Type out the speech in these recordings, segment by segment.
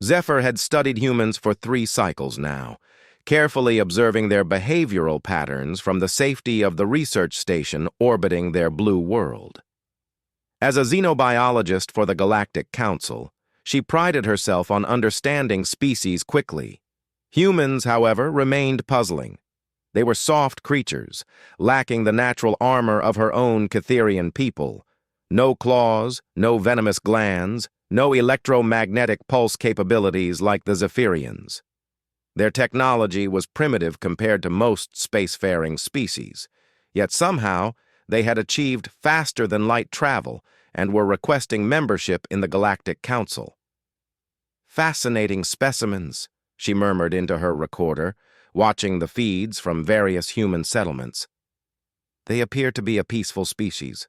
Zephyr had studied humans for 3 cycles now, carefully observing their behavioral patterns from the safety of the research station orbiting their blue world. As a xenobiologist for the Galactic Council, she prided herself on understanding species quickly. Humans, however, remained puzzling. They were soft creatures, lacking the natural armor of her own Catherian people. No claws, no venomous glands, no electromagnetic pulse capabilities like the Zephyrians. Their technology was primitive compared to most spacefaring species, yet somehow they had achieved faster-than-light travel and were requesting membership in the Galactic Council. "Fascinating specimens," she murmured into her recorder, watching the feeds from various human settlements. "They appear to be a peaceful species.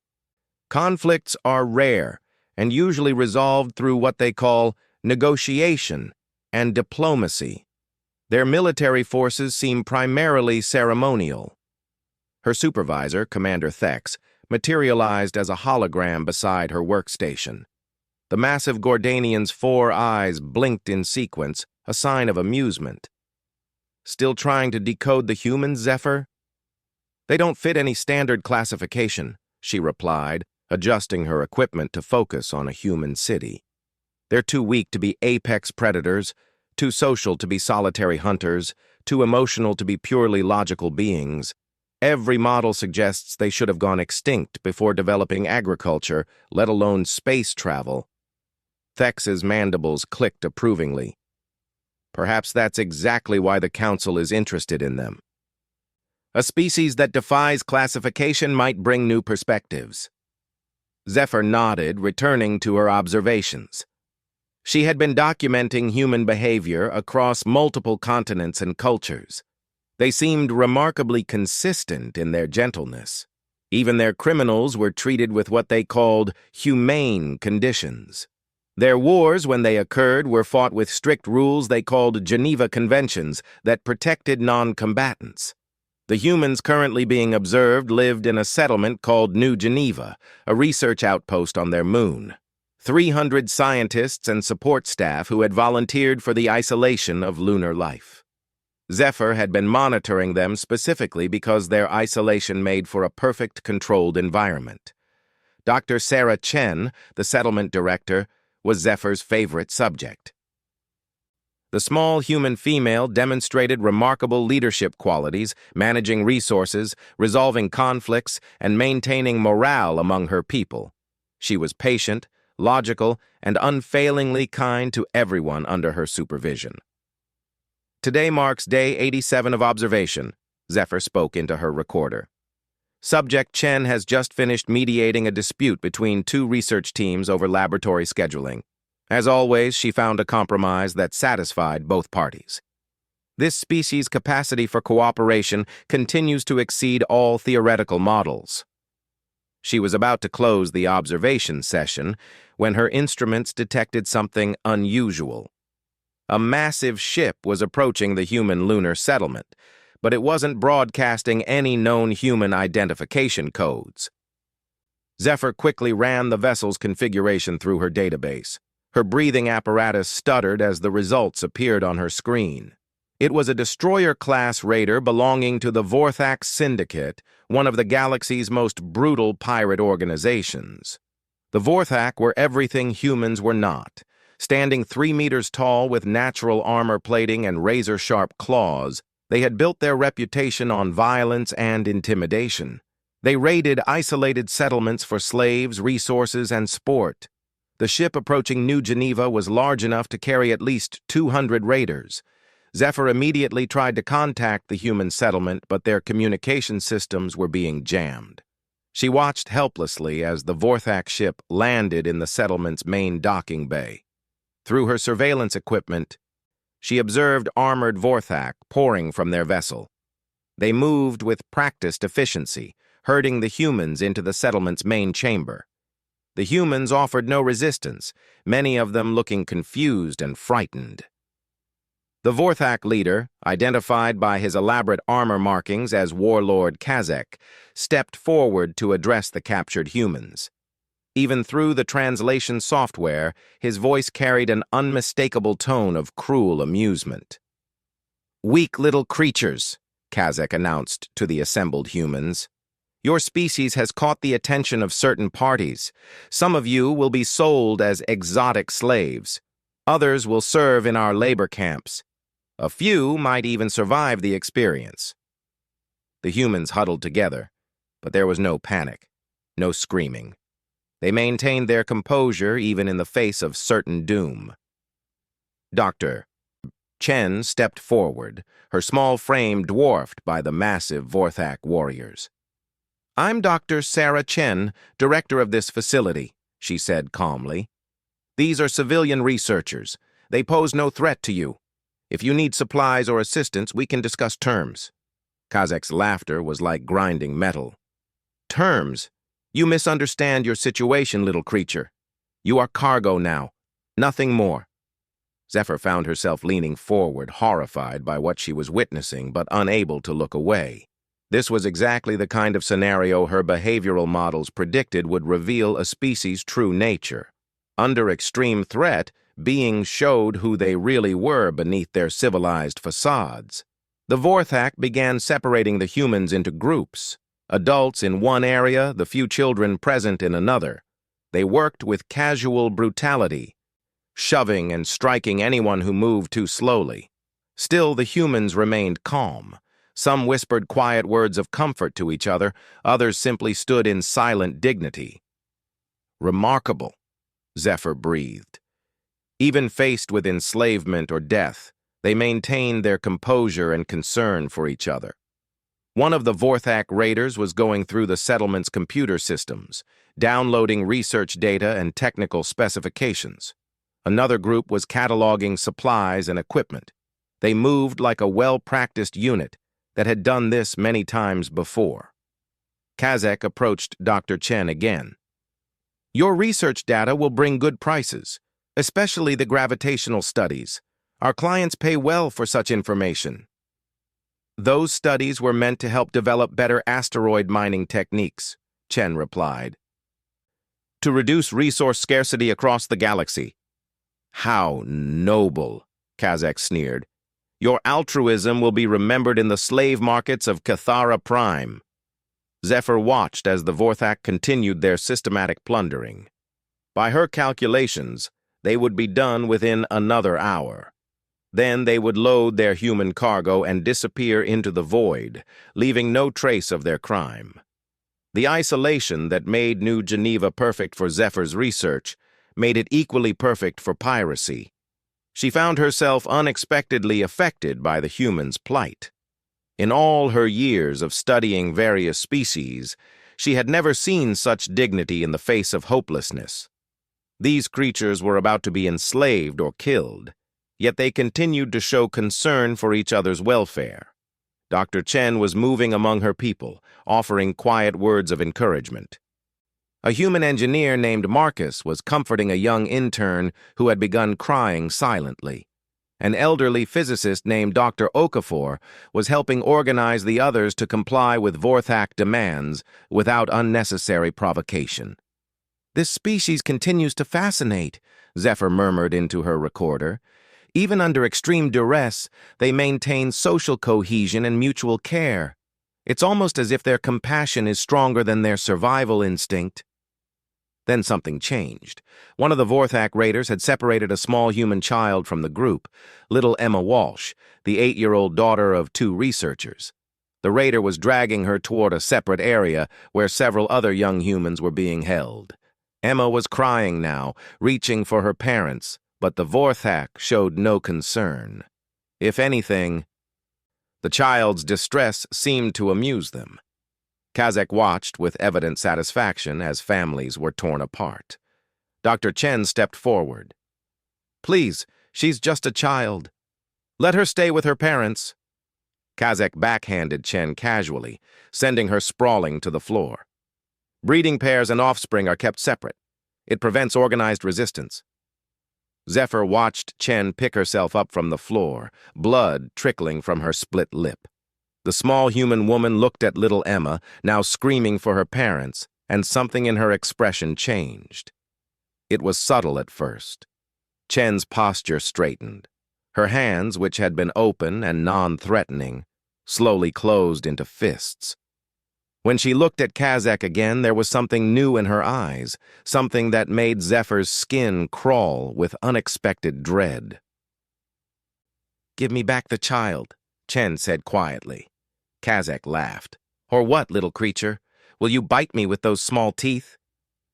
Conflicts are rare and usually resolved through what they call negotiation and diplomacy. Their military forces seem primarily ceremonial." Her supervisor, Commander Thex, materialized as a hologram beside her workstation. The massive Gordanian's 4 eyes blinked in sequence, a sign of amusement. "Still trying to decode the humans, Zephyr?" "They don't fit any standard classification," she replied, adjusting her equipment to focus on a human city. "They're too weak to be apex predators, too social to be solitary hunters, too emotional to be purely logical beings. Every model suggests they should have gone extinct before developing agriculture, let alone space travel." Thex's mandibles clicked approvingly. "Perhaps that's exactly why the Council is interested in them. A species that defies classification might bring new perspectives." Zephyr nodded, returning to her observations. She had been documenting human behavior across multiple continents and cultures. They seemed remarkably consistent in their gentleness. Even their criminals were treated with what they called humane conditions. Their wars, when they occurred, were fought with strict rules they called Geneva Conventions that protected non-combatants. The humans currently being observed lived in a settlement called New Geneva, a research outpost on their moon. 300 scientists and support staff who had volunteered for the isolation of lunar life. Zephyr had been monitoring them specifically because their isolation made for a perfect controlled environment. Dr. Sarah Chen, the settlement director, was Zephyr's favorite subject. The small human female demonstrated remarkable leadership qualities, managing resources, resolving conflicts, and maintaining morale among her people. She was patient, logical, and unfailingly kind to everyone under her supervision. "Today marks day 87 of observation," Zephyr spoke into her recorder. "Subject Chen has just finished mediating a dispute between 2 research teams over laboratory scheduling. As always, she found a compromise that satisfied both parties. This species' capacity for cooperation continues to exceed all theoretical models." She was about to close the observation session when her instruments detected something unusual. A massive ship was approaching the human lunar settlement, but it wasn't broadcasting any known human identification codes. Zephyr quickly ran the vessel's configuration through her database. Her breathing apparatus stuttered as the results appeared on her screen. It was a destroyer-class raider belonging to the Vorthax Syndicate, one of the galaxy's most brutal pirate organizations. The Vorthak were everything humans were not. Standing 3 meters tall with natural armor plating and razor-sharp claws, they had built their reputation on violence and intimidation. They raided isolated settlements for slaves, resources, and sport. The ship approaching New Geneva was large enough to carry at least 200 raiders. Zephyr immediately tried to contact the human settlement, but their communication systems were being jammed. She watched helplessly as the Vorthak ship landed in the settlement's main docking bay. Through her surveillance equipment, she observed armored Vorthak pouring from their vessel. They moved with practiced efficiency, herding the humans into the settlement's main chamber. The humans offered no resistance, many of them looking confused and frightened. The Vorthak leader, identified by his elaborate armor markings as Warlord Kazek, stepped forward to address the captured humans. Even through the translation software, his voice carried an unmistakable tone of cruel amusement. "Weak little creatures," Kazakh announced to the assembled humans. "Your species has caught the attention of certain parties. Some of you will be sold as exotic slaves. Others will serve in our labor camps. A few might even survive the experience." The humans huddled together, but there was no panic, no screaming. They maintained their composure even in the face of certain doom. Dr. Chen stepped forward, her small frame dwarfed by the massive Vorthak warriors. "I'm Dr. Sarah Chen, director of this facility," she said calmly. "These are civilian researchers. They pose no threat to you. If you need supplies or assistance, we can discuss terms." Kazakh's laughter was like grinding metal. "Terms? You misunderstand your situation, little creature. You are cargo now, nothing more." Zephyr found herself leaning forward, horrified by what she was witnessing, but unable to look away. This was exactly the kind of scenario her behavioral models predicted would reveal a species' true nature. Under extreme threat, beings showed who they really were beneath their civilized facades. The Vorthak began separating the humans into groups, adults in one area, the few children present in another. They worked with casual brutality, shoving and striking anyone who moved too slowly. Still, the humans remained calm. Some whispered quiet words of comfort to each other, others simply stood in silent dignity. "Remarkable," Zephyr breathed. Even faced with enslavement or death, they maintained their composure and concern for each other. One of the Vorthak raiders was going through the settlement's computer systems, downloading research data and technical specifications. Another group was cataloging supplies and equipment. They moved like a well-practiced unit that had done this many times before. Kazakh approached Dr. Chen again. "Your research data will bring good prices, especially the gravitational studies. Our clients pay well for such information." "Those studies were meant to help develop better asteroid mining techniques," Chen replied. "To reduce resource scarcity across the galaxy." "How noble," Kazakh sneered. "Your altruism will be remembered in the slave markets of Cathara Prime." Zephyr watched as the Vorthak continued their systematic plundering. By her calculations, they would be done within another hour. Then they would load their human cargo and disappear into the void, leaving no trace of their crime. The isolation that made New Geneva perfect for Zephyr's research made it equally perfect for piracy. She found herself unexpectedly affected by the humans' plight. In all her years of studying various species, she had never seen such dignity in the face of hopelessness. These creatures were about to be enslaved or killed, yet they continued to show concern for each other's welfare. Dr. Chen was moving among her people, offering quiet words of encouragement. A human engineer named Marcus was comforting a young intern who had begun crying silently. An elderly physicist named Dr. Okafor was helping organize the others to comply with Vorthak demands without unnecessary provocation. "This species continues to fascinate," Zephyr murmured into her recorder. "Even under extreme duress, they maintain social cohesion and mutual care. It's almost as if their compassion is stronger than their survival instinct." Then something changed. One of the Vorthak raiders had separated a small human child from the group, little Emma Walsh, the 8-year-old daughter of 2 researchers. The raider was dragging her toward a separate area where several other young humans were being held. Emma was crying now, reaching for her parents, but the Vorthak showed no concern. If anything, the child's distress seemed to amuse them. Kazakh watched with evident satisfaction as families were torn apart. Dr. Chen stepped forward. "Please, she's just a child. Let her stay with her parents." Kazakh backhanded Chen casually, sending her sprawling to the floor. "Breeding pairs and offspring are kept separate. It prevents organized resistance." Zephyr watched Chen pick herself up from the floor, blood trickling from her split lip. The small human woman looked at little Emma, now screaming for her parents, and something in her expression changed. It was subtle at first. Chen's posture straightened. Her hands, which had been open and non-threatening, slowly closed into fists. When she looked at Kazek again, there was something new in her eyes, something that made Zephyr's skin crawl with unexpected dread. "Give me back the child," Chen said quietly. Kazek laughed. "Or what, little creature? Will you bite me with those small teeth?"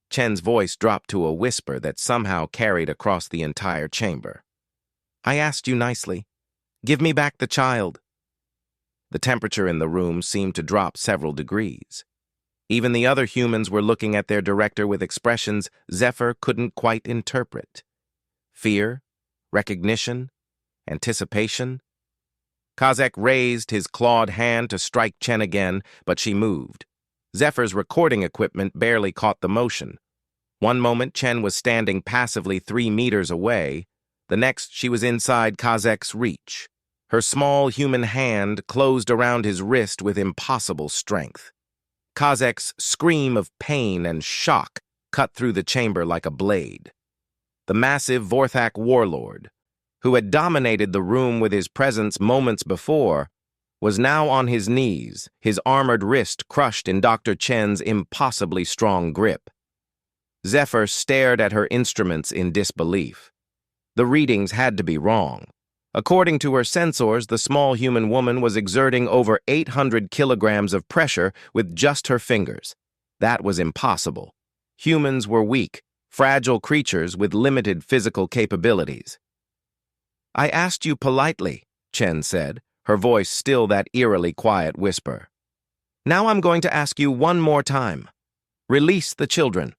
Chen's voice dropped to a whisper that somehow carried across the entire chamber. "I asked you nicely. Give me back the child." The temperature in the room seemed to drop several degrees. Even the other humans were looking at their director with expressions Zephyr couldn't quite interpret. Fear, recognition, anticipation. Kazek raised his clawed hand to strike Chen again, but she moved. Zephyr's recording equipment barely caught the motion. One moment Chen was standing passively 3 meters away. The next she was inside Kazek's reach. Her small human hand closed around his wrist with impossible strength. Kazek's scream of pain and shock cut through the chamber like a blade. The massive Vorthak warlord, who had dominated the room with his presence moments before, was now on his knees, his armored wrist crushed in Dr. Chen's impossibly strong grip. Zephyr stared at her instruments in disbelief. The readings had to be wrong. According to her sensors, the small human woman was exerting over 800 kilograms of pressure with just her fingers. That was impossible. Humans were weak, fragile creatures with limited physical capabilities. "I asked you politely," Chen said, her voice still that eerily quiet whisper. "Now I'm going to ask you one more time. Release the children."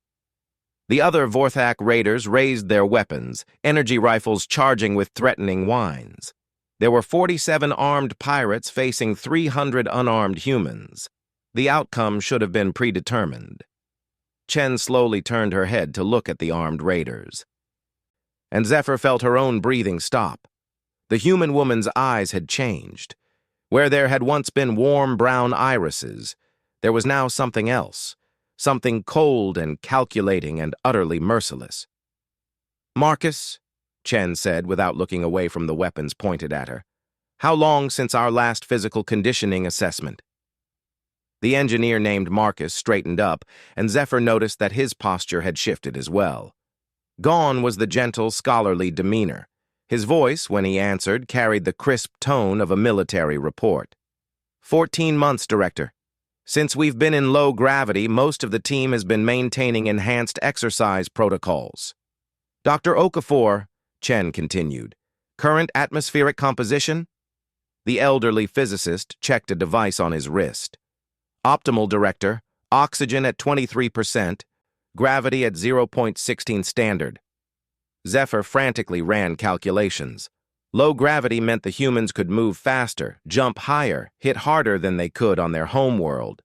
The other Vorthak raiders raised their weapons, energy rifles charging with threatening whines. There were 47 armed pirates facing 300 unarmed humans. The outcome should have been predetermined. Chen slowly turned her head to look at the armed raiders. And Zephyr felt her own breathing stop. The human woman's eyes had changed. Where there had once been warm brown irises, there was now something else. Something cold and calculating and utterly merciless. "Marcus," Chen said without looking away from the weapons pointed at her, "how long since our last physical conditioning assessment?" The engineer named Marcus straightened up, and Zephyr noticed that his posture had shifted as well. Gone was the gentle, scholarly demeanor. His voice, when he answered, carried the crisp tone of a military report. 14 months, Director. Since we've been in low gravity, most of the team has been maintaining enhanced exercise protocols. Dr. Okafor, Chen continued, current atmospheric composition? The elderly physicist checked a device on his wrist. Optimal, Director. Oxygen at 23%. Gravity at 0.16 standard. Zephyr frantically ran calculations. Low gravity meant the humans could move faster, jump higher, hit harder than they could on their home world.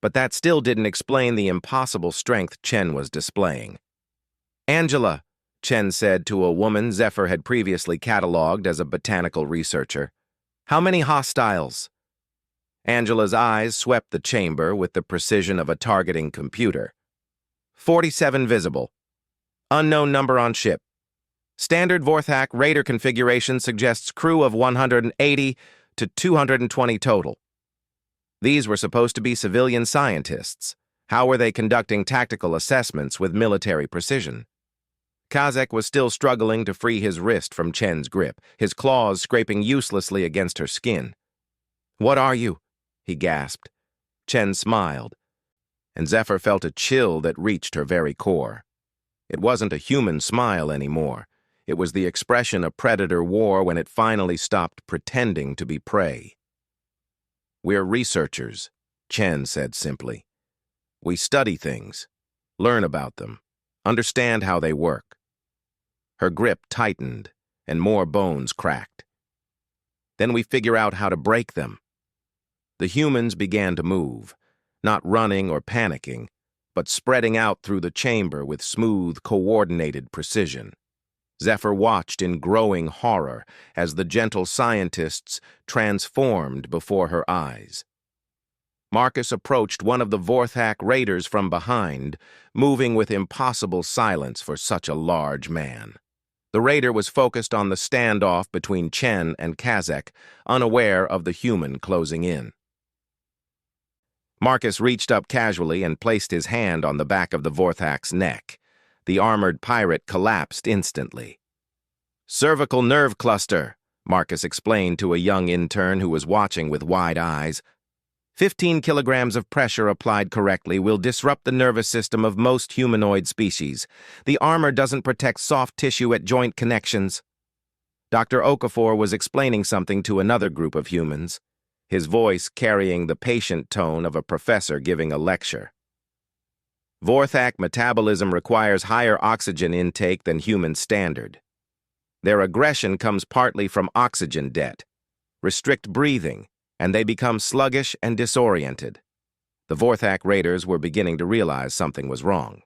But that still didn't explain the impossible strength Chen was displaying. "Angela," Chen said to a woman Zephyr had previously cataloged as a botanical researcher, "how many hostiles?" Angela's eyes swept the chamber with the precision of a targeting computer. 47 visible. Unknown number on ship. Standard Vorthak raider configuration suggests crew of 180 to 220 total. These were supposed to be civilian scientists. How were they conducting tactical assessments with military precision? Kazek was still struggling to free his wrist from Chen's grip, his claws scraping uselessly against her skin. "What are you?" he gasped. Chen smiled, and Zephyr felt a chill that reached her very core. It wasn't a human smile anymore. It was the expression a predator wore when it finally stopped pretending to be prey. "We're researchers," Chen said simply. "We study things, learn about them, understand how they work." Her grip tightened, and more bones cracked. "Then we figure out how to break them." The humans began to move, not running or panicking, but spreading out through the chamber with smooth, coordinated precision. Zephyr watched in growing horror as the gentle scientists transformed before her eyes. Marcus approached one of the Vorthak raiders from behind, moving with impossible silence for such a large man. The raider was focused on the standoff between Chen and Kazek, unaware of the human closing in. Marcus reached up casually and placed his hand on the back of the Vorthak's neck. The armored pirate collapsed instantly. "Cervical nerve cluster," Marcus explained to a young intern who was watching with wide eyes. 15 kilograms of pressure applied correctly will disrupt the nervous system of most humanoid species. The armor doesn't protect soft tissue at joint connections. Dr. Okafor was explaining something to another group of humans, his voice carrying the patient tone of a professor giving a lecture. Vorthak metabolism requires higher oxygen intake than human standard. Their aggression comes partly from oxygen debt. Restrict breathing, and they become sluggish and disoriented. The Vorthak raiders were beginning to realize something was wrong.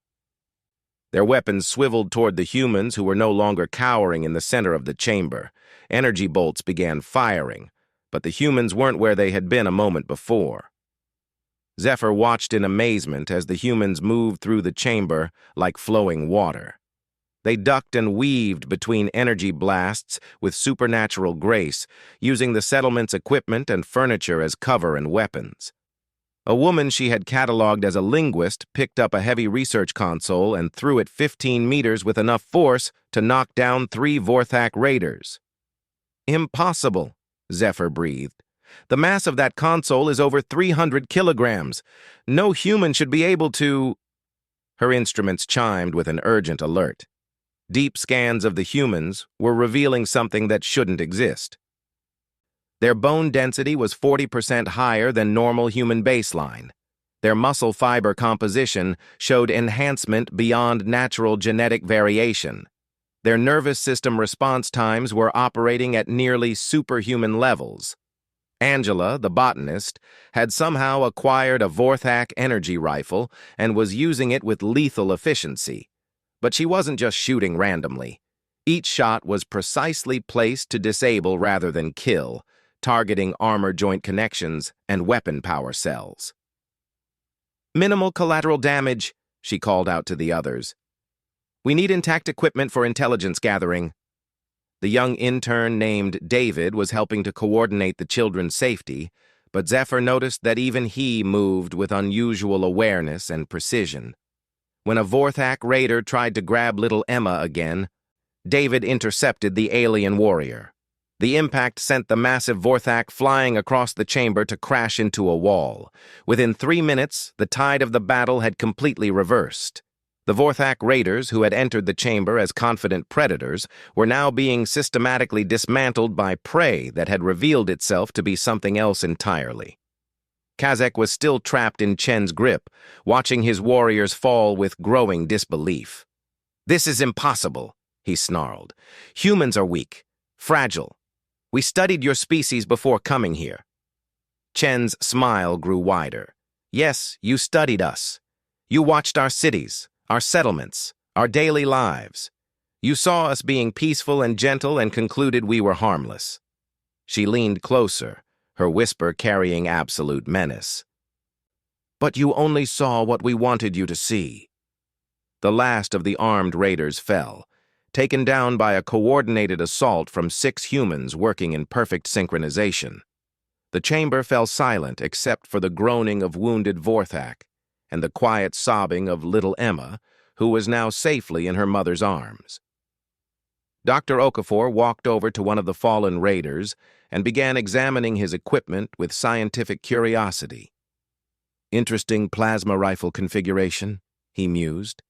Their weapons swiveled toward the humans who were no longer cowering in the center of the chamber. Energy bolts began firing, but the humans weren't where they had been a moment before. Zephyr watched in amazement as the humans moved through the chamber like flowing water. They ducked and weaved between energy blasts with supernatural grace, using the settlement's equipment and furniture as cover and weapons. A woman she had cataloged as a linguist picked up a heavy research console and threw it 15 meters with enough force to knock down 3 Vorthak raiders. "Impossible," Zephyr breathed. "The mass of that console is over 300 kilograms. No human should be able to—" Her instruments chimed with an urgent alert. Deep scans of the humans were revealing something that shouldn't exist. Their bone density was 40% higher than normal human baseline. Their muscle fiber composition showed enhancement beyond natural genetic variation. Their nervous system response times were operating at nearly superhuman levels. Angela, the botanist, had somehow acquired a Vorthak energy rifle and was using it with lethal efficiency. But she wasn't just shooting randomly. Each shot was precisely placed to disable rather than kill, targeting armor joint connections and weapon power cells. "Minimal collateral damage," she called out to the others. "We need intact equipment for intelligence gathering." The young intern named David was helping to coordinate the children's safety, but Zephyr noticed that even he moved with unusual awareness and precision. When a Vorthak raider tried to grab little Emma again, David intercepted the alien warrior. The impact sent the massive Vorthak flying across the chamber to crash into a wall. Within 3 minutes, the tide of the battle had completely reversed. The Vorthak raiders, who had entered the chamber as confident predators, were now being systematically dismantled by prey that had revealed itself to be something else entirely. Kazek was still trapped in Chen's grip, watching his warriors fall with growing disbelief. "This is impossible," he snarled. "Humans are weak, fragile. We studied your species before coming here." Chen's smile grew wider. "Yes, you studied us. You watched our cities, our settlements, our daily lives. You saw us being peaceful and gentle and concluded we were harmless." She leaned closer, her whisper carrying absolute menace. "But you only saw what we wanted you to see." The last of the armed raiders fell, taken down by a coordinated assault from 6 humans working in perfect synchronization. The chamber fell silent except for the groaning of wounded Vorthak and the quiet sobbing of little Emma, who was now safely in her mother's arms. Dr. Okafor walked over to one of the fallen raiders and began examining his equipment with scientific curiosity. "Interesting plasma rifle configuration," he mused.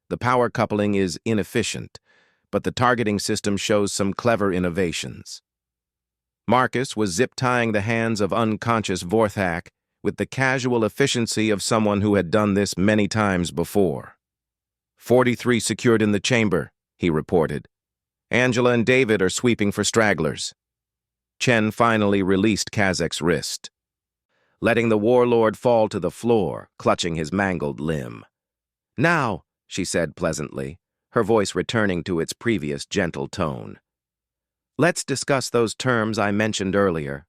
"The power coupling is inefficient, but the targeting system shows some clever innovations." Marcus was zip-tying the hands of unconscious Vorthak with the casual efficiency of someone who had done this many times before. 43 secured in the chamber," he reported. "Angela and David are sweeping for stragglers." Chen finally released Kazek's wrist, letting the warlord fall to the floor, clutching his mangled limb. "Now," she said pleasantly, her voice returning to its previous gentle tone. "Let's discuss those terms I mentioned earlier."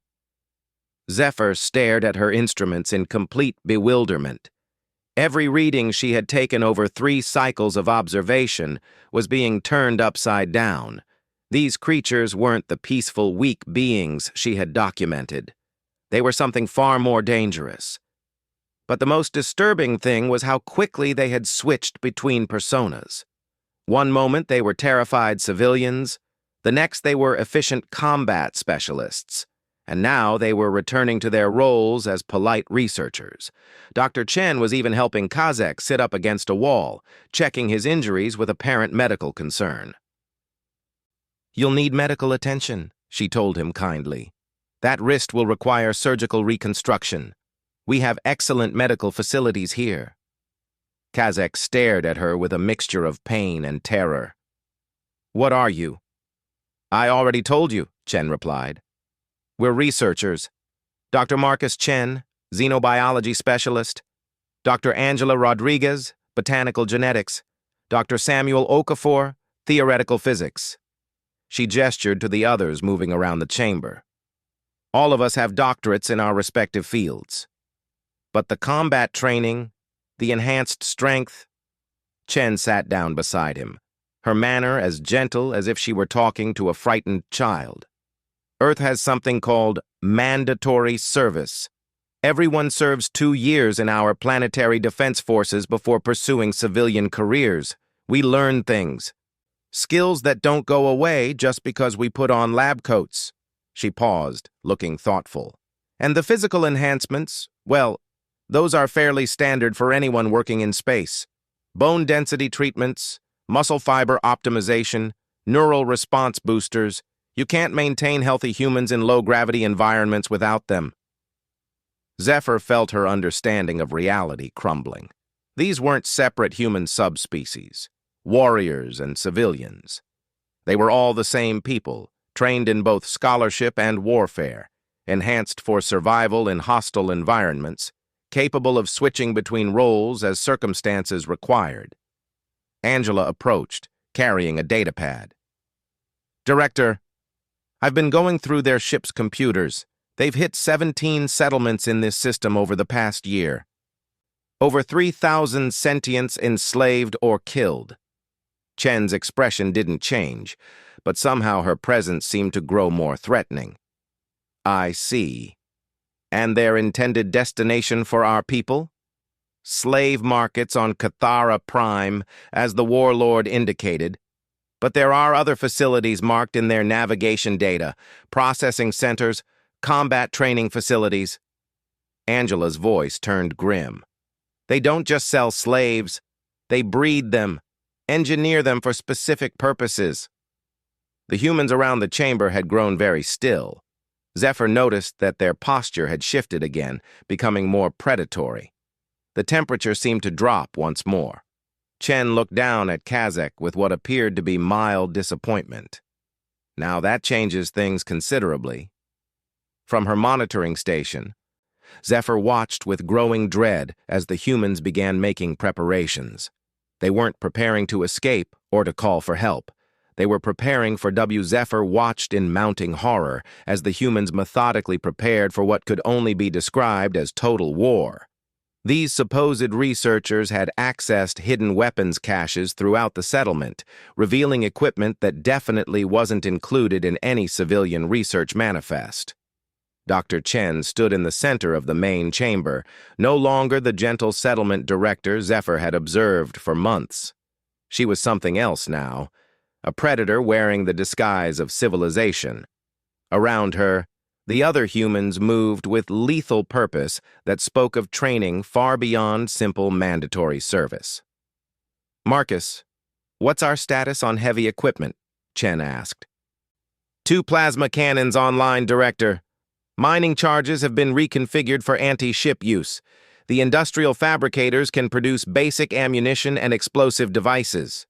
Zephyr stared at her instruments in complete bewilderment. Every reading she had taken over 3 cycles of observation was being turned upside down. These creatures weren't the peaceful, weak beings she had documented. They were something far more dangerous. But the most disturbing thing was how quickly they had switched between personas. One moment they were terrified civilians, the next they were efficient combat specialists, and now they were returning to their roles as polite researchers. Dr. Chen was even helping Kazek sit up against a wall, checking his injuries with apparent medical concern. "You'll need medical attention," she told him kindly. "That wrist will require surgical reconstruction. We have excellent medical facilities here." Kazek stared at her with a mixture of pain and terror. "What are you?" "I already told you," Chen replied. "We're researchers. Dr. Marcus Chen, xenobiology specialist. Dr. Angela Rodriguez, botanical genetics. Dr. Samuel Okafor, theoretical physics." She gestured to the others moving around the chamber. "All of us have doctorates in our respective fields. But the combat training, the enhanced strength..." Chen sat down beside him, her manner as gentle as if she were talking to a frightened child. "Earth has something called mandatory service. Everyone serves 2 years in our planetary defense forces before pursuing civilian careers. We learn things. Skills that don't go away just because we put on lab coats." She paused, looking thoughtful. "And the physical enhancements, well, those are fairly standard for anyone working in space. Bone density treatments, muscle fiber optimization, neural response boosters. You can't maintain healthy humans in low-gravity environments without them." Zephyr felt her understanding of reality crumbling. These weren't separate human subspecies, warriors and civilians. They were all the same people, trained in both scholarship and warfare, enhanced for survival in hostile environments, capable of switching between roles as circumstances required. Angela approached, carrying a datapad. "Director, I've been going through their ship's computers. They've hit 17 settlements in this system over the past year. Over 3,000 sentients enslaved or killed." Chen's expression didn't change, but somehow her presence seemed to grow more threatening. "I see. And their intended destination for our people? Slave markets on Cathara Prime, as the warlord indicated. But there are other facilities marked in their navigation data, processing centers, combat training facilities." Angela's voice turned grim. "They don't just sell slaves. They breed them, engineer them for specific purposes." The humans around the chamber had grown very still. Zephyr noticed that their posture had shifted again, becoming more predatory. The temperature seemed to drop once more. Chen looked down at Kazek with what appeared to be mild disappointment. Now that changes things considerably. From her monitoring station, Zephyr watched with growing dread as the humans began making preparations. They weren't preparing to escape or to call for help. They were preparing for W. Zephyr watched in mounting horror as the humans methodically prepared for what could only be described as total war. These supposed researchers had accessed hidden weapons caches throughout the settlement, revealing equipment that definitely wasn't included in any civilian research manifest. Dr. Chen stood in the center of the main chamber, no longer the gentle settlement director Zephyr had observed for months. She was something else now, a predator wearing the disguise of civilization. Around her, the other humans moved with lethal purpose that spoke of training far beyond simple mandatory service. "Marcus, what's our status on heavy equipment?" Chen asked. "2 plasma cannons online, Director. Mining charges have been reconfigured for anti-ship use. The industrial fabricators can produce basic ammunition and explosive devices."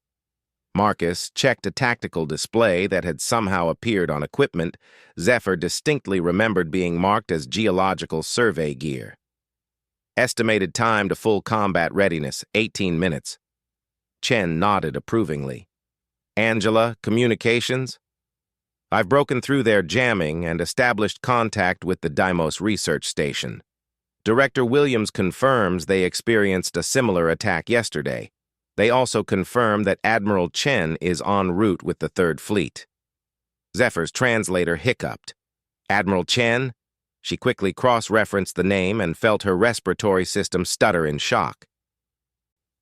Marcus checked a tactical display that had somehow appeared on equipment Zephyr distinctly remembered being marked as geological survey gear. "Estimated time to full combat readiness, 18 minutes. Chen nodded approvingly. "Angela, communications?" I've broken through their jamming and established contact with the Deimos research station. Director Williams confirms they experienced a similar attack yesterday. They also confirm that Admiral Chen is en route with the Third Fleet. Zephyr's translator hiccuped. Admiral Chen? She quickly cross-referenced the name and felt her respiratory system stutter in shock.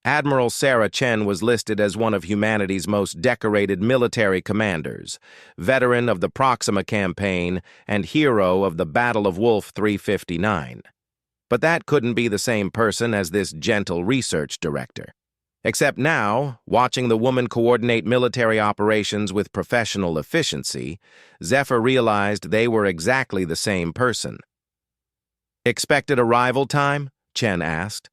Admiral Sarah Chen was listed as one of humanity's most decorated military commanders, veteran of the Proxima campaign and hero of the Battle of Wolf 359. But that couldn't be the same person as this gentle research director. Except now, watching the woman coordinate military operations with professional efficiency, Zephyr realized they were exactly the same person. "Expected arrival time?" Chen asked.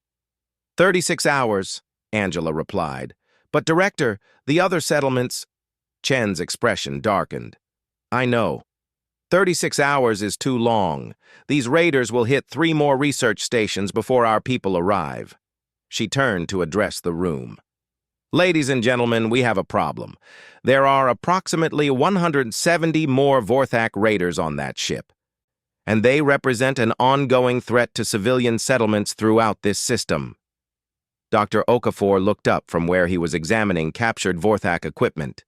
36 hours, Angela replied. "But, Director, the other settlements—" Chen's expression darkened. "I know. 36 hours is too long. These raiders will hit 3 more research stations before our people arrive." She turned to address the room. "Ladies and gentlemen, we have a problem. There are approximately 170 more Vorthak raiders on that ship, and they represent an ongoing threat to civilian settlements throughout this system." Dr. Okafor looked up from where he was examining captured Vorthak equipment.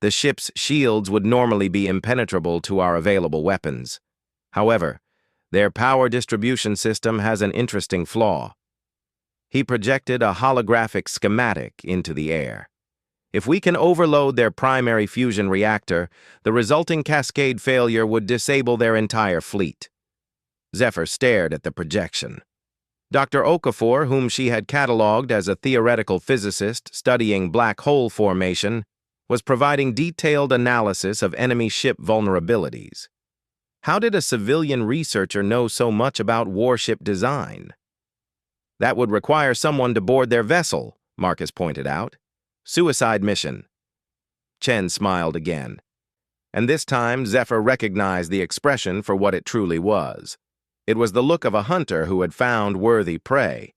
The ship's shields would normally be impenetrable to our available weapons. However, their power distribution system has an interesting flaw. He projected a holographic schematic into the air. If we can overload their primary fusion reactor, the resulting cascade failure would disable their entire fleet. Zephyr stared at the projection. Dr. Okafor, whom she had cataloged as a theoretical physicist studying black hole formation, was providing detailed analysis of enemy ship vulnerabilities. How did a civilian researcher know so much about warship design? "That would require someone to board their vessel," Marcus pointed out. "Suicide mission." Chen smiled again. And this time, Zephyr recognized the expression for what it truly was. It was the look of a hunter who had found worthy prey.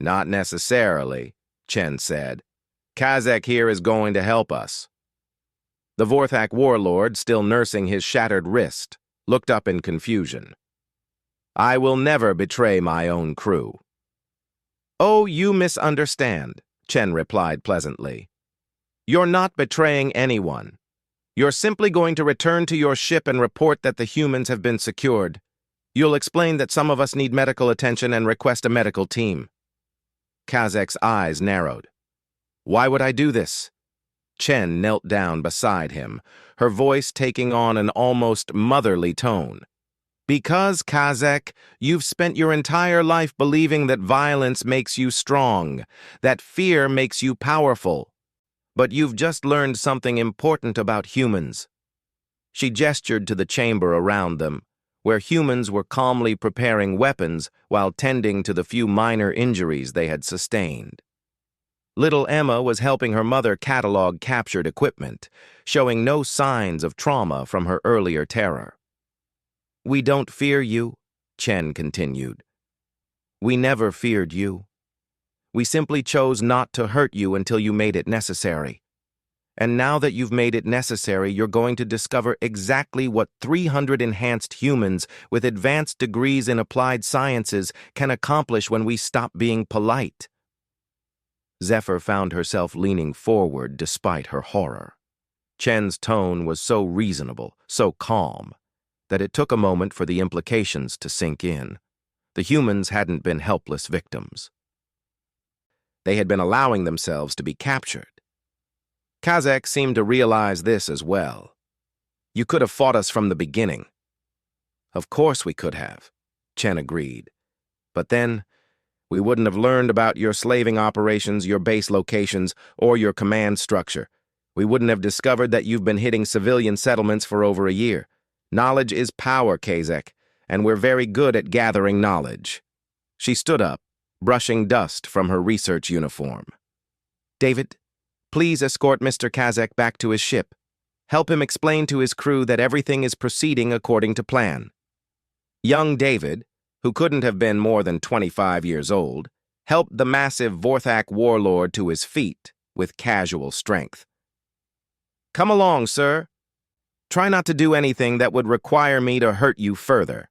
"Not necessarily," Chen said. "Kazek here is going to help us." The Vorthak warlord, still nursing his shattered wrist, looked up in confusion. "I will never betray my own crew." "Oh, you misunderstand," Chen replied pleasantly. "You're not betraying anyone. You're simply going to return to your ship and report that the humans have been secured. You'll explain that some of us need medical attention and request a medical team." Kazek's eyes narrowed. "Why would I do this?" Chen knelt down beside him, her voice taking on an almost motherly tone. "Because, Kazek, you've spent your entire life believing that violence makes you strong, that fear makes you powerful. But you've just learned something important about humans." She gestured to the chamber around them, where humans were calmly preparing weapons while tending to the few minor injuries they had sustained. Little Emma was helping her mother catalog captured equipment, showing no signs of trauma from her earlier terror. "We don't fear you," Chen continued. "We never feared you. We simply chose not to hurt you until you made it necessary. And now that you've made it necessary, you're going to discover exactly what 300 enhanced humans with advanced degrees in applied sciences can accomplish when we stop being polite." Zephyr found herself leaning forward despite her horror. Chen's tone was so reasonable, so calm, that it took a moment for the implications to sink in. The humans hadn't been helpless victims. They had been allowing themselves to be captured. Kazek seemed to realize this as well. "You could have fought us from the beginning." "Of course we could have," Chen agreed. "But then, we wouldn't have learned about your slaving operations, your base locations, or your command structure. We wouldn't have discovered that you've been hitting civilian settlements for over a year. Knowledge is power, Kazek, and we're very good at gathering knowledge." She stood up, brushing dust from her research uniform. "David, please escort Mr. Kazek back to his ship. Help him explain to his crew that everything is proceeding according to plan." Young David, who couldn't have been more than 25 years old, helped the massive Vorthak warlord to his feet with casual strength. "Come along, sir." Try not to do anything that would require me to hurt you further."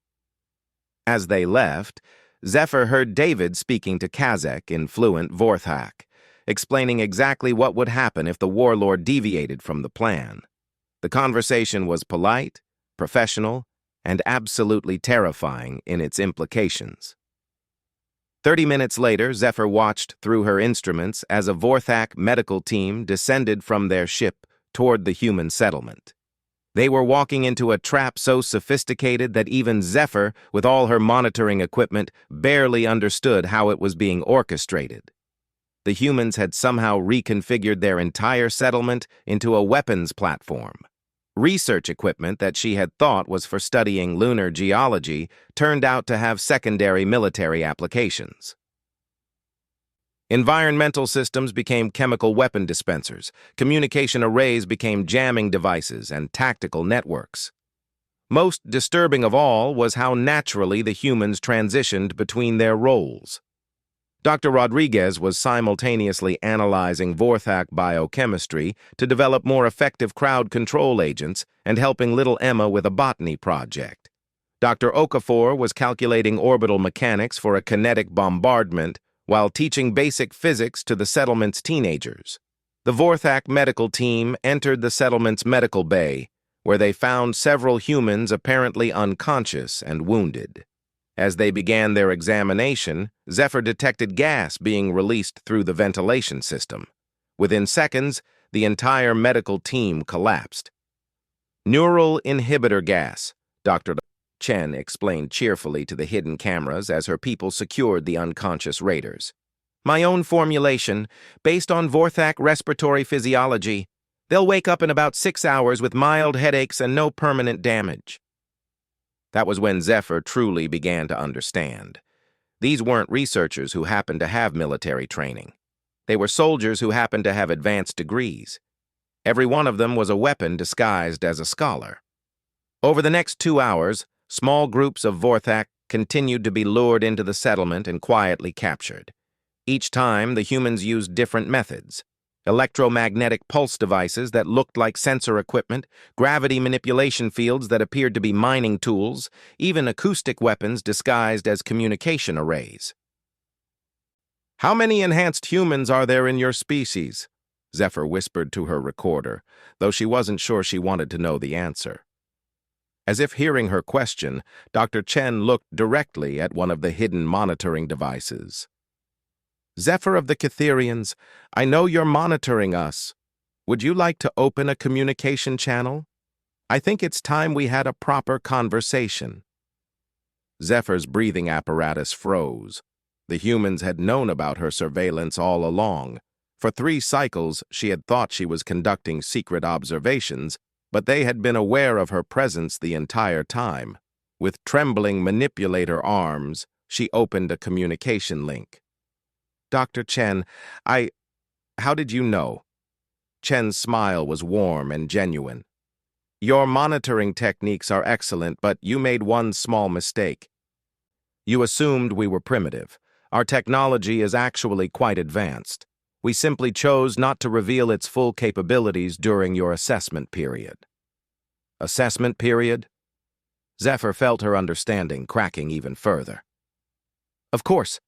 As they left, Zephyr heard David speaking to Kazek in fluent Vorthak, explaining exactly what would happen if the warlord deviated from the plan. The conversation was polite, professional, and absolutely terrifying in its implications. 30 minutes later, Zephyr watched through her instruments as a Vorthak medical team descended from their ship toward the human settlement. They were walking into a trap so sophisticated that even Zephyr, with all her monitoring equipment, barely understood how it was being orchestrated. The humans had somehow reconfigured their entire settlement into a weapons platform. Research equipment that she had thought was for studying lunar geology turned out to have secondary military applications. Environmental systems became chemical weapon dispensers, communication arrays became jamming devices and tactical networks. Most disturbing of all was how naturally the humans transitioned between their roles. Dr. Rodriguez was simultaneously analyzing Vorthak biochemistry to develop more effective crowd control agents and helping little Emma with a botany project. Dr. Okafor was calculating orbital mechanics for a kinetic bombardment while teaching basic physics to the settlement's teenagers. The Vorthak medical team entered the settlement's medical bay, where they found several humans apparently unconscious and wounded. As they began their examination, Zephyr detected gas being released through the ventilation system. Within seconds, the entire medical team collapsed. "Neural inhibitor gas," Dr. Chen explained cheerfully to the hidden cameras as her people secured the unconscious raiders. "My own formulation, based on Vorthak respiratory physiology. They'll wake up in about 6 hours with mild headaches and no permanent damage." That was when Zephyr truly began to understand. These weren't researchers who happened to have military training. They were soldiers who happened to have advanced degrees. Every one of them was a weapon disguised as a scholar. Over the next 2 hours, small groups of Vorthak continued to be lured into the settlement and quietly captured. Each time, the humans used different methods. Electromagnetic pulse devices that looked like sensor equipment, gravity manipulation fields that appeared to be mining tools, even acoustic weapons disguised as communication arrays. "How many enhanced humans are there in your species?" Zephyr whispered to her recorder, though she wasn't sure she wanted to know the answer. As if hearing her question, Dr. Chen looked directly at one of the hidden monitoring devices. "Zephyr of the Catherians, I know you're monitoring us. Would you like to open a communication channel? I think it's time we had a proper conversation." Zephyr's breathing apparatus froze. The humans had known about her surveillance all along. For 3 cycles, she had thought she was conducting secret observations, but they had been aware of her presence the entire time. With trembling manipulator arms, she opened a communication link. "Dr. Chen, how did you know?" Chen's smile was warm and genuine. "Your monitoring techniques are excellent, but you made one small mistake. You assumed we were primitive. Our technology is actually quite advanced. We simply chose not to reveal its full capabilities during your assessment period." "Assessment period?" Zephyr felt her understanding cracking even further. "Of course.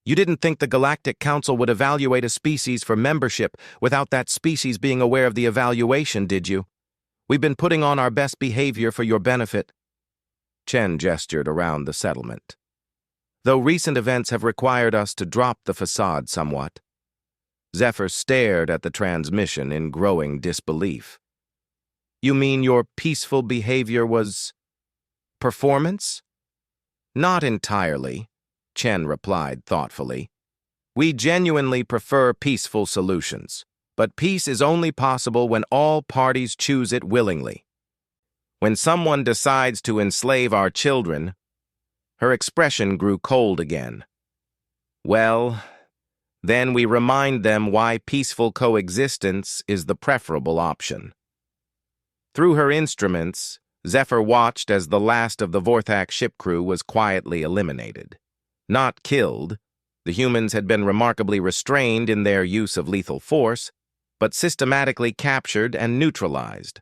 You didn't think the Galactic Council would evaluate a species for membership without that species being aware of the evaluation, did you? We've been putting on our best behavior for your benefit." Chen gestured around the settlement. "Though recent events have required us to drop the facade somewhat." Zephyr stared at the transmission in growing disbelief. "You mean your peaceful behavior was performance?" "Not entirely," Chen replied thoughtfully. "We genuinely prefer peaceful solutions, but peace is only possible when all parties choose it willingly. When someone decides to enslave our children..." Her expression grew cold again. "Well, then we remind them why peaceful coexistence is the preferable option." Through her instruments, Zephyr watched as the last of the Vorthak ship crew was quietly eliminated. Not killed, the humans had been remarkably restrained in their use of lethal force, but systematically captured and neutralized.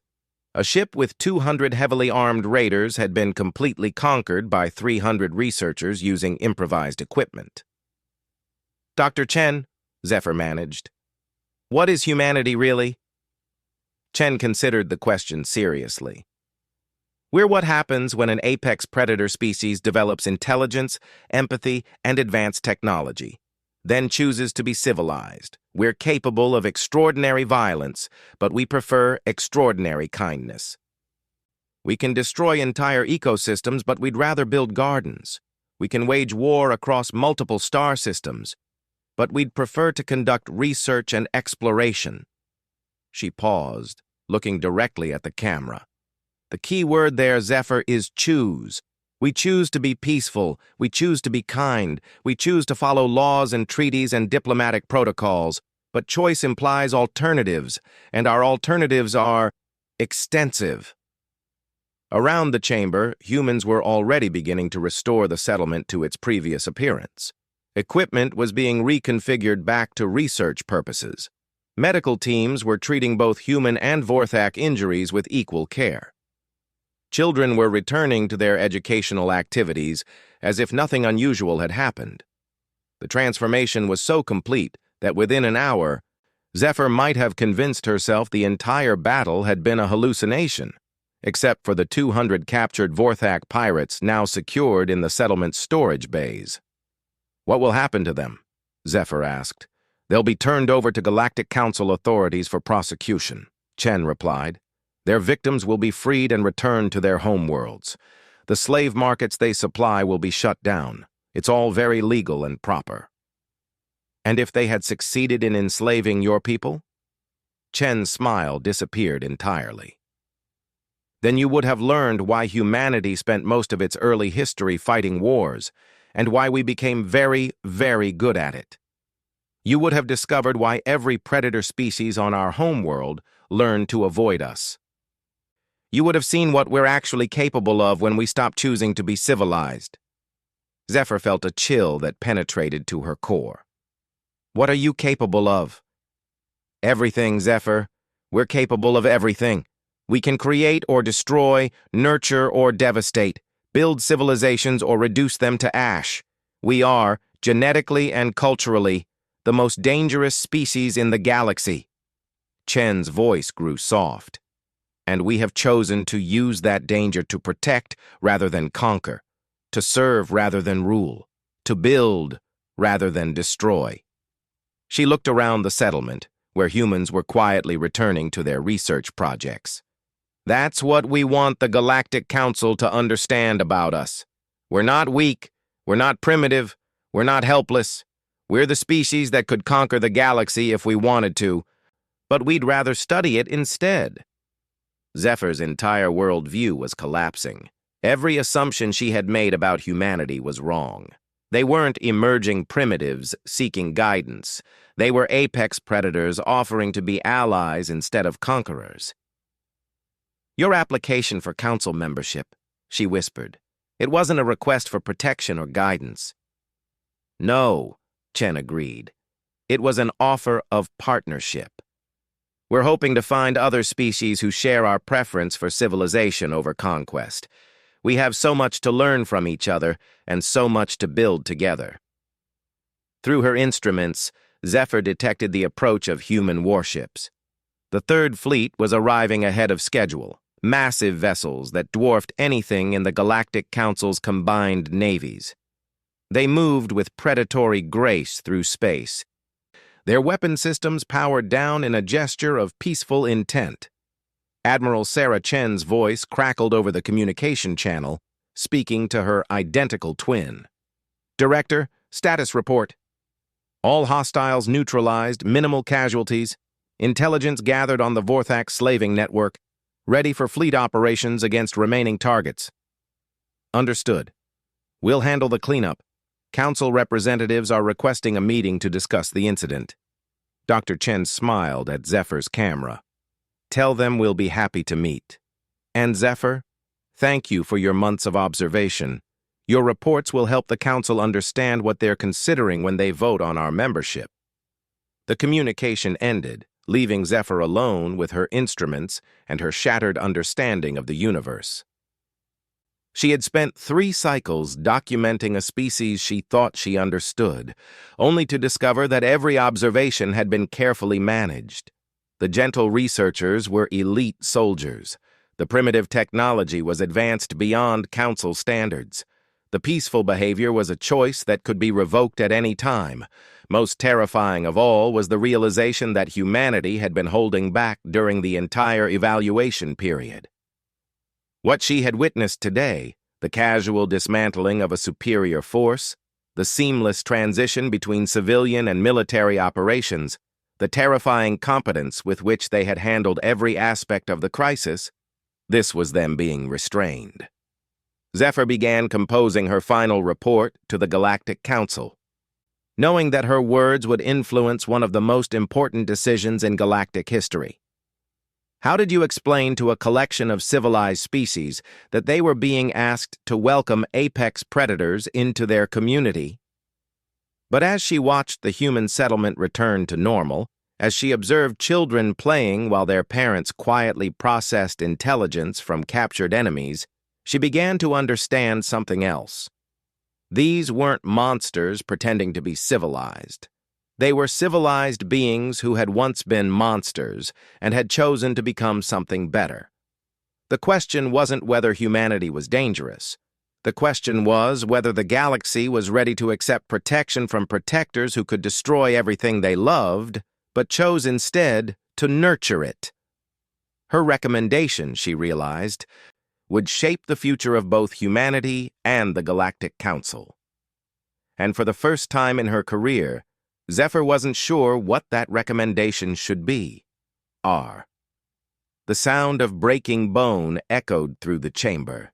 A ship with 200 heavily armed raiders had been completely conquered by 300 researchers using improvised equipment. "Dr. Chen," Zephyr managed, "what is humanity really?" Chen considered the question seriously. "We're what happens when an apex predator species develops intelligence, empathy, and advanced technology, then chooses to be civilized. We're capable of extraordinary violence, but we prefer extraordinary kindness. We can destroy entire ecosystems, but we'd rather build gardens. We can wage war across multiple star systems, but we'd prefer to conduct research and exploration." She paused, looking directly at the camera. "The key word there, Zephyr, is choose. We choose to be peaceful. We choose to be kind. We choose to follow laws and treaties and diplomatic protocols. But choice implies alternatives, and our alternatives are extensive." Around the chamber, humans were already beginning to restore the settlement to its previous appearance. Equipment was being reconfigured back to research purposes. Medical teams were treating both human and Vorthak injuries with equal care. Children were returning to their educational activities as if nothing unusual had happened. The transformation was so complete that within an hour, Zephyr might have convinced herself the entire battle had been a hallucination, except for the 200 captured Vorthak pirates now secured in the settlement's storage bays. "What will happen to them?" Zephyr asked. "They'll be turned over to Galactic Council authorities for prosecution," Chen replied. "Their victims will be freed and returned to their homeworlds. The slave markets they supply will be shut down. It's all very legal and proper." "And if they had succeeded in enslaving your people?" Chen's smile disappeared entirely. "Then you would have learned why humanity spent most of its early history fighting wars, and why we became very, very good at it. You would have discovered why every predator species on our homeworld learned to avoid us. You would have seen what we're actually capable of when we stop choosing to be civilized." Zephyr felt a chill that penetrated to her core. "What are you capable of?" "Everything, Zephyr. We're capable of everything. We can create or destroy, nurture or devastate, build civilizations or reduce them to ash. We are, genetically and culturally, the most dangerous species in the galaxy." Chen's voice grew soft. "And we have chosen to use that danger to protect rather than conquer, to serve rather than rule, to build rather than destroy." She looked around the settlement, where humans were quietly returning to their research projects. "That's what we want the Galactic Council to understand about us. We're not weak, we're not primitive, we're not helpless. We're the species that could conquer the galaxy if we wanted to, but we'd rather study it instead." Zephyr's entire worldview was collapsing. Every assumption she had made about humanity was wrong. They weren't emerging primitives seeking guidance. They were apex predators offering to be allies instead of conquerors. "Your application for council membership," she whispered. "It wasn't a request for protection or guidance." "No," Chen agreed. "It was an offer of partnership. We're hoping to find other species who share our preference for civilization over conquest. We have so much to learn from each other and so much to build together." Through her instruments, Zephyr detected the approach of human warships. The Third Fleet was arriving ahead of schedule, massive vessels that dwarfed anything in the Galactic Council's combined navies. They moved with predatory grace through space, their weapon systems powered down in a gesture of peaceful intent. Admiral Sarah Chen's voice crackled over the communication channel, speaking to her identical twin. "Director, status report. All hostiles neutralized, minimal casualties. Intelligence gathered on the Vorthak slaving network, ready for fleet operations against remaining targets." "Understood. We'll handle the cleanup. Council representatives are requesting a meeting to discuss the incident." Dr. Chen smiled at Zephyr's camera. "Tell them we'll be happy to meet. And Zephyr, thank you for your months of observation. Your reports will help the Council understand what they're considering when they vote on our membership." The communication ended, leaving Zephyr alone with her instruments and her shattered understanding of the universe. She had spent 3 cycles documenting a species she thought she understood, only to discover that every observation had been carefully managed. The gentle researchers were elite soldiers. The primitive technology was advanced beyond council standards. The peaceful behavior was a choice that could be revoked at any time. Most terrifying of all was the realization that humanity had been holding back during the entire evaluation period. What she had witnessed today, the casual dismantling of a superior force, the seamless transition between civilian and military operations, the terrifying competence with which they had handled every aspect of the crisis, this was them being restrained. Zephyr began composing her final report to the Galactic Council. Knowing that her words would influence one of the most important decisions in galactic history. How did you explain to a collection of civilized species that they were being asked to welcome apex predators into their community? But as she watched the human settlement return to normal, as she observed children playing while their parents quietly processed intelligence from captured enemies, she began to understand something else. These weren't monsters pretending to be civilized. They were civilized beings who had once been monsters and had chosen to become something better. The question wasn't whether humanity was dangerous. The question was whether the galaxy was ready to accept protection from protectors who could destroy everything they loved, but chose instead to nurture it. Her recommendation, she realized, would shape the future of both humanity and the Galactic Council. And for the first time in her career, Zephyr wasn't sure what that recommendation should be. The sound of breaking bone echoed through the chamber.